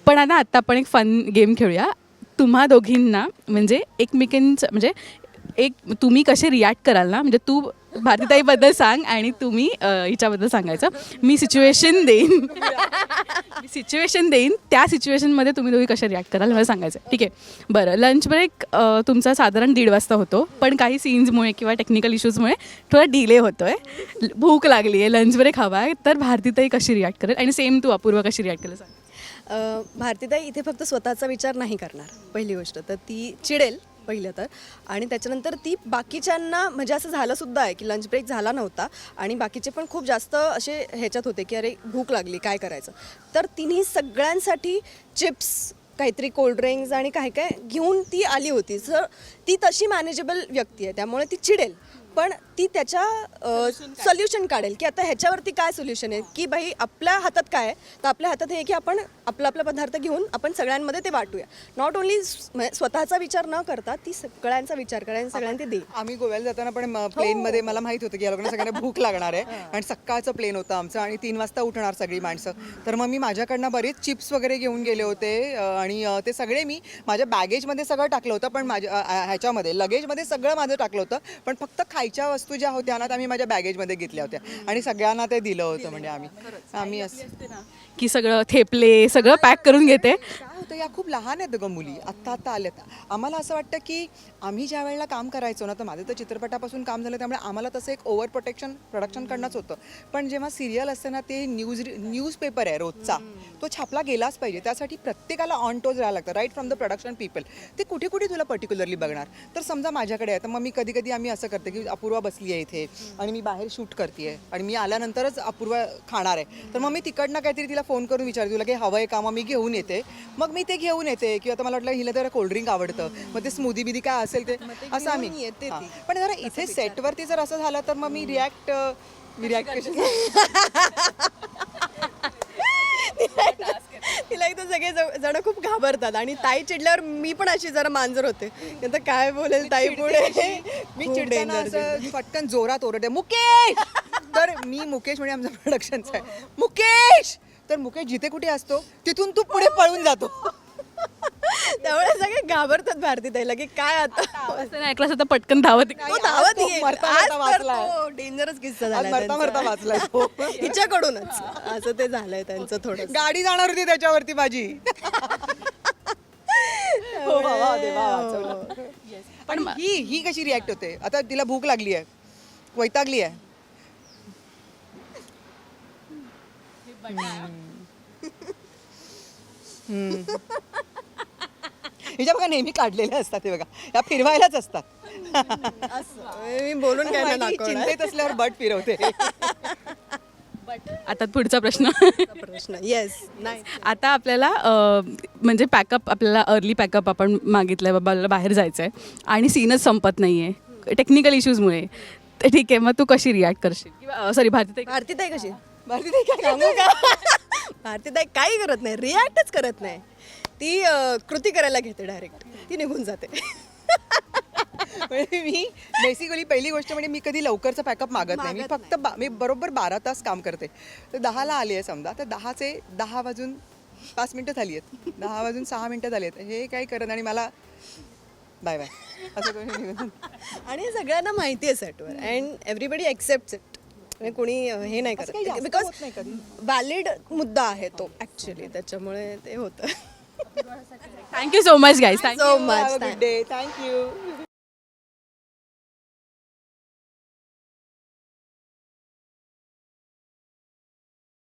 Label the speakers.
Speaker 1: पण आता आपण एक फन गेम खेळूया. तुम्हा दोघींना म्हणजे एकमेकांचं म्हणजे एक तुम्ही कसे रिॲक्ट कराल ना, म्हणजे तू भारतीताईबद्दल सांग आणि तुम्ही हिच्याबद्दल सांगायचं. मी सिच्युएशन देईन त्या सिच्युएशनमध्ये तुम्ही दोघी कसे रिॲक्ट कराल मला सांगायचं. ठीक आहे. बरं, लंच ब्रेक तुमचा साधारण 1:30 वाजता होतो, पण काही सीन्समुळे किंवा टेक्निकल इश्यूजमुळे थोडा डिले होतो आहे. भूक लागली आहे, लंच ब्रेक हवा आहे, तर भारतीताई कशी रिॲक्ट करेल आणि सेम तू अपूर्वा कशी रिॲक्ट करेल सांग.
Speaker 2: भारतीताई इथे फक्त स्वतःचा विचार नाही करणार. पहिली गोष्ट तर ती चिडेल पहिलं तर, आणि त्याच्यानंतर ती बाकीच्यांना, म्हणजे असं झालंसुद्धा आहे की लंच ब्रेक झाला नव्हता आणि बाकीचे पण खूप जास्त असे ह्याच्यात होते की अरे भूक लागली काय करायचं, तर तिने सगळ्यांसाठी चिप्स, काहीतरी कोल्ड्रिंक्स आणि काय काय घेऊन ती आली होती. सर ती तशी मॅनेजेबल व्यक्ती आहे, त्यामुळे ती चिडेल पण ती त्याच्या सोल्युशन काढेल की आता ह्याच्यावरती काय सोल्युशन आहे, की बाई आपल्या हातात काय आहे, तर आपल्या हातात हे की आपण आपला पदार्थ घेऊन आपण सगळ्यांमध्ये ते वाटूया. नॉट ओन्ली स्वतःचा विचार न करता ती सगळ्यांचा विचार करा आणि सगळ्यांना ते दे.
Speaker 3: आम्ही गोव्याला जाताना पण प्लेनमध्ये मला माहित होतं की या लोकांना सगळ्यांना भूक लागणार आहे आणि सकाळचं प्लेन होतं आमचं आणि 3 वाजता उठणार सगळी माणसं. तर मग मी माझ्याकडनं बरेच चिप्स वगैरे घेऊन गेले होते आणि ते सगळे मी माझ्या बॅगेजमध्ये सगळं टाकलं होतं, पण माझ्या ह्याच्यामध्ये लगेजमध्ये सगळं माझं टाकलं होतं, पण फक्त खायच्या वस्तू ज्या होत्या ना त्या मी माझ्या बॅगेजमध्ये घेतल्या होत्या आणि सगळ्यांना ते दिलं होतं. म्हणजे आम्ही असं
Speaker 1: की सगळं थेपले सगळं पॅक करून घेते.
Speaker 3: काय होतं, या खूप लहान आहेत गं मुली, आत्ता आल्यात. आम्हाला असं वाटतं की आम्ही ज्या वेळेला काम करायचो ना, तर माझं तर चित्रपटापासून काम झालं त्यामुळे आम्हाला तसं एक ओव्हर प्रोडक्शन करणंच होतं. पण जेव्हा सिरियल असतं ना, ते न्यूजपेपर आहे रोजचा, तो छापला गेलाच पाहिजे. त्यासाठी प्रत्येकाला ऑन टोज राहायला लागतं, right from the production people. ते कुठे कुठे तुला पर्टिक्युलरली बघणार. तर समजा माझ्याकडे आहे, तर मग मी कधी आम्ही असं करते की अपूर्वा बसली आहे इथे आणि मी बाहेर शूट करते आहे आणि मी आल्यानंतरच अपूर्वा खाणार आहे, तर मग मी तिकडनं काहीतरी तिला फोन करून विचारते तुला काही हवं आहे का, मग मी घेऊन येते. मग मी ते घेऊन येते किंवा आता मला वाटलं हिला जरा कोल्ड्रिंक आवडतं, मग ते स्मूदी बिदी काय असेल ते असं आम्ही
Speaker 2: येते.
Speaker 3: पण जरा इथे सेटवरती जर असं झालं तर मग मी रिॲक्ट कशी
Speaker 2: तिला इथं सगळे जण खूप घाबरतात आणि ताई चिडल्यावर मी पण अशी जरा मांजर होते, आता काय बोलेल ताई पुढे.
Speaker 3: मी
Speaker 2: खूप
Speaker 3: चिडताना
Speaker 2: danger
Speaker 3: असं पटकन जोरात ओरडते मुकेश. तर मी मुकेश म्हणजे आमचा प्रोडक्शनचा आहे, मुकेश. तर मुकेश जिथे कुठे असतो तिथून तू पुढे पळून जातो.
Speaker 2: त्यामुळे सगळे घाबरतात भारतीताईला की काय आता
Speaker 1: असं नाही ऐकलं असं तर पटकन धावत
Speaker 2: तो धावत येईल.
Speaker 3: मरता
Speaker 2: आज
Speaker 3: मरता
Speaker 2: तर
Speaker 3: वाचलाय.
Speaker 2: तो डेंजरच किस्सा
Speaker 3: आज
Speaker 2: झाला
Speaker 3: मरता मरता वाचलाय तो.
Speaker 2: हिच्याकडूनच असं ते झालंय त्यांचं थोडं.
Speaker 3: गाडी जाणार होती त्याच्यावरती माझी. हो बाबा, देवा वाचवलं. पण ही कशी रिॲक्ट होते, आता तिला भूक लागली आहे, वैतागली आहे. हिच्या बघा नेहमी काढलेल्या असतात ते बघा, या फिरवायलाच असतात.
Speaker 2: मी बोलून काय नाही
Speaker 3: माहिती,
Speaker 2: दाखवणार.
Speaker 3: चिंतेत असल्यावर बट फिरवते.
Speaker 1: आता पुढचा प्रश्न.
Speaker 2: प्रश्न येस नाही.
Speaker 1: आता आपल्याला म्हणजे पॅकअप, आपल्याला अर्ली पॅकअप आपण मागितलं आहे, बाबा बाहेर जायचं आहे आणि सीनच संपत नाही आहे टेक्निकल इश्यूजमुळे. तर ठीक आहे, मग तू कशी रिॲक्ट करशील? किंवा सॉरी
Speaker 2: भारतीताई कशी
Speaker 3: भारतीताई काय
Speaker 2: सांगू का? भारतीताई काही करत नाही, रिॲक्टच करत नाही. ती कृती करायला घेते, डायरेक्ट ती निघून जाते.
Speaker 3: म्हणजे मी बेसिकली पहिली गोष्ट म्हणजे मी कधी लवकरचं पॅकअप मागत नाही. मी फक्त मी बरोबर 12 तास काम करते. तर 10ला आली आहे समजा, तर 10 वाजून 5 मिनटं झाली आहेत, 10 वाजून 6 मिनटं झाली आहेत, हे काही करत आणि मला बाय बाय असं करून.
Speaker 2: आणि सगळ्यांना माहिती आहे सेटवर अँड एव्हरीबडी एक्सेप्ट्स इट. म्हणजे कोणी हे नाही
Speaker 3: असं काही
Speaker 2: करत,
Speaker 3: जास्त
Speaker 2: बिकॉज
Speaker 3: होत नाही कधी.
Speaker 2: व्हॅलिड मुद्दा आहे तो ॲक्च्युली, त्याच्यामुळे ते होतं.
Speaker 1: Thank you so much guys.
Speaker 2: So much.
Speaker 3: Good day, thank you.